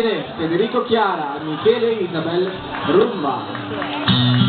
Federico Chiara, Michele Isabel Rumba.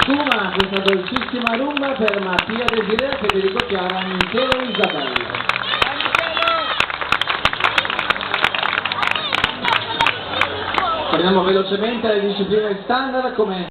Spuma questa dolcissima rumba per Mattia Desiree, Federico Chiara, Michele Isabel. Torniamo velocemente alle discipline standard come